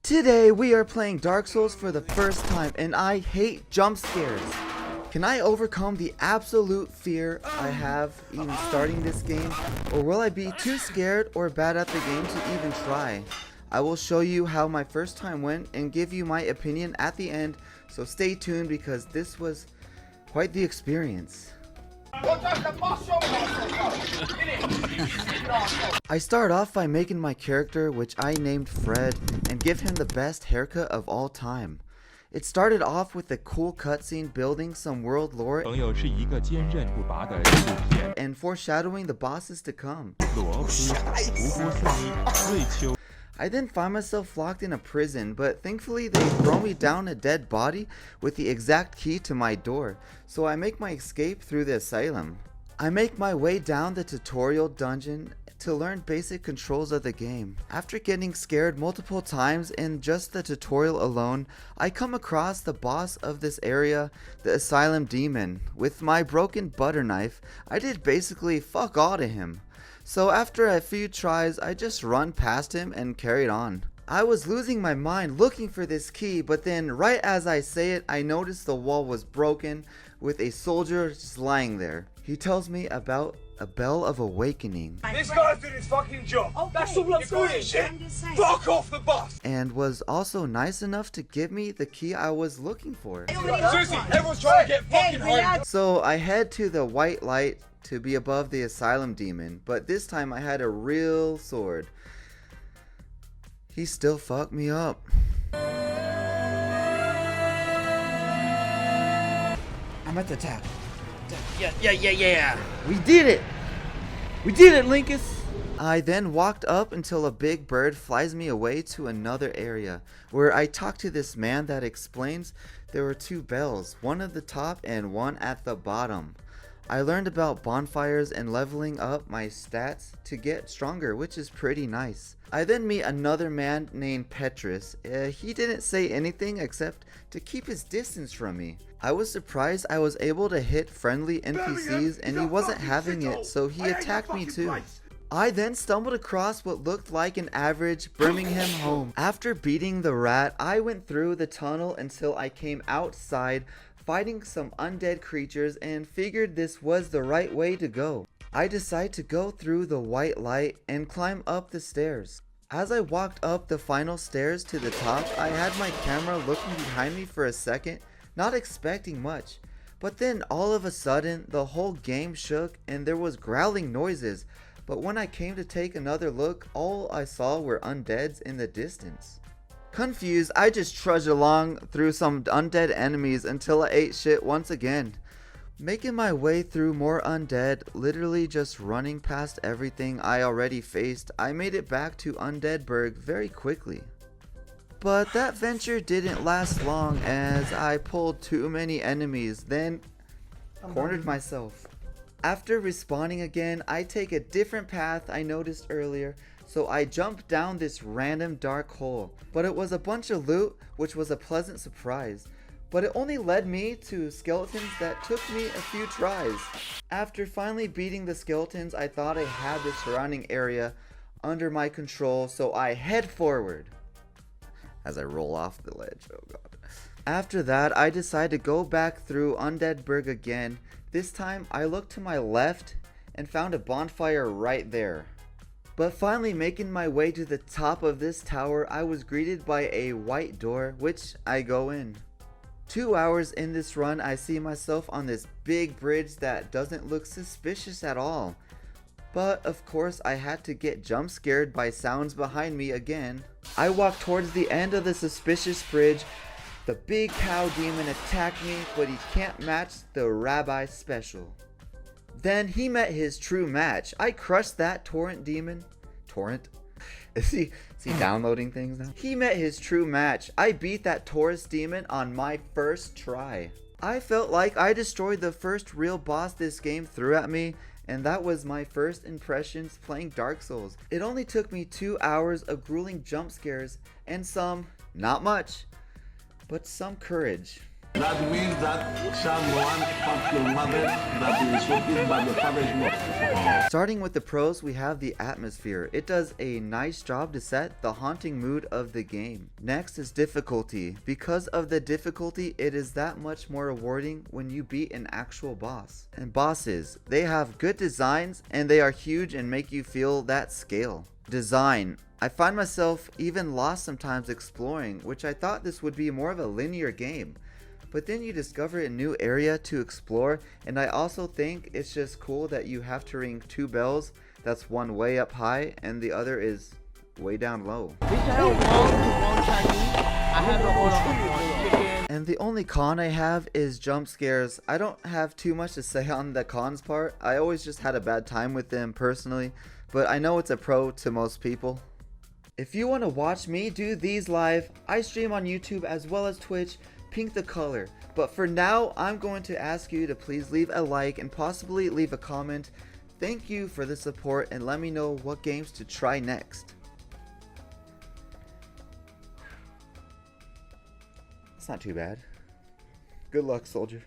Today we are playing Dark Souls for the first time and I hate jump scares. Can I overcome the absolute fear I have even starting this game, or will I be too scared or bad at the game to even try? I will show you how my first time went and give you my opinion at the end, so stay tuned because this was quite the experience. I start off by making my character, which I named Fred, and give him the best haircut of all time. It started off with a cool cutscene building some world lore and foreshadowing the bosses to come. I then find myself locked in a prison, but thankfully they throw me down a dead body with the exact key to my door, so I make my escape through the asylum. I make my way down the tutorial dungeon to learn basic controls of the game. After getting scared multiple times in just the tutorial alone, I come across the boss of this area, the Asylum Demon. With my broken butter knife, I did basically fuck all to him. So after a few tries, I just run past him and carried on. I was losing my mind looking for this key, but then right as I say it, I noticed the wall was broken with a soldier just lying there. He tells me about a bell of awakening. This guy's doing his fucking job. Okay, that's all I'm doing, shit. Fuck off the bus. And was also nice enough to give me the key I was looking for. Seriously, everyone's trying to get fucking home. So I head to the white light to be above the Asylum Demon, but this time I had a real sword. He still fucked me up. I'm at the top. Yeah. We did it! We did it, Linkus! I then walked up until a big bird flies me away to another area, where I talk to this man that explains there were two bells, one at the top and one at the bottom. I learned about bonfires and leveling up my stats to get stronger, which is pretty nice. I then meet another man named Petrus. He didn't say anything except to keep his distance from me. I was surprised I was able to hit friendly NPCs and he wasn't having it, so he attacked me too. I then stumbled across what looked like an average Birmingham home. After beating the rat, I went through the tunnel until I came outside, fighting some undead creatures, and figured this was the right way to go. I decide to go through the white light and climb up the stairs. As I walked up the final stairs to the top, I had my camera looking behind me for a second, not expecting much. But then all of a sudden, the whole game shook and there was growling noises. But when I came to take another look, all I saw were undeads in the distance. Confused, I just trudged along through some undead enemies until I ate shit once again. Making my way through more undead, literally just running past everything I already faced, I made it back to Undeadburg very quickly. But that venture didn't last long as I pulled too many enemies, then cornered myself. After respawning again, I take a different path I noticed earlier, so I jumped down this random dark hole. But it was a bunch of loot, which was a pleasant surprise. But it only led me to skeletons that took me a few tries. After finally beating the skeletons, I thought I had the surrounding area under my control, so I head forward. As I roll off the ledge, oh god. After that, I decide to go back through Undeadburg again. This time, I looked to my left and found a bonfire right there. But finally making my way to the top of this tower, I was greeted by a white door, which I go in. 2 hours in this run, I see myself on this big bridge that doesn't look suspicious at all. But of course I had to get jump scared by sounds behind me again. I walked towards the end of the suspicious bridge. The big cow demon attacked me, but he can't match the rabbi special. Then he met his true match. I crushed that torrent demon. Torrent? Is he downloading things now? He met his true match. I beat that Taurus demon on my first try. I felt like I destroyed the first real boss this game threw at me, and that was my first impressions playing Dark Souls. It only took me 2 hours of grueling jump scares and some, not much, but some courage. That means that someone fucked your mother that is working by the father's law. Starting with the pros, we have the atmosphere. It does a nice job to set the haunting mood of the game. Next is difficulty. Because of the difficulty, it is that much more rewarding when you beat an actual boss. And bosses, they have good designs and they are huge and make you feel that scale. Design. I find myself even lost sometimes exploring, which I thought this would be more of a linear game. But then you discover a new area to explore, and I also think it's just cool that you have to ring 2 bells. That's one way up high and the other is way down low. And the only con I have is jump scares. I don't have too much to say on the cons part. I always just had a bad time with them personally, but I know it's a pro to most people. If you want to watch me do these live, I stream on YouTube as well as Twitch. Pink the color. But for now, I'm going to ask you to please leave a like and possibly leave a comment. Thank you for the support and let me know what games to try next. It's not too bad. Good luck, soldier.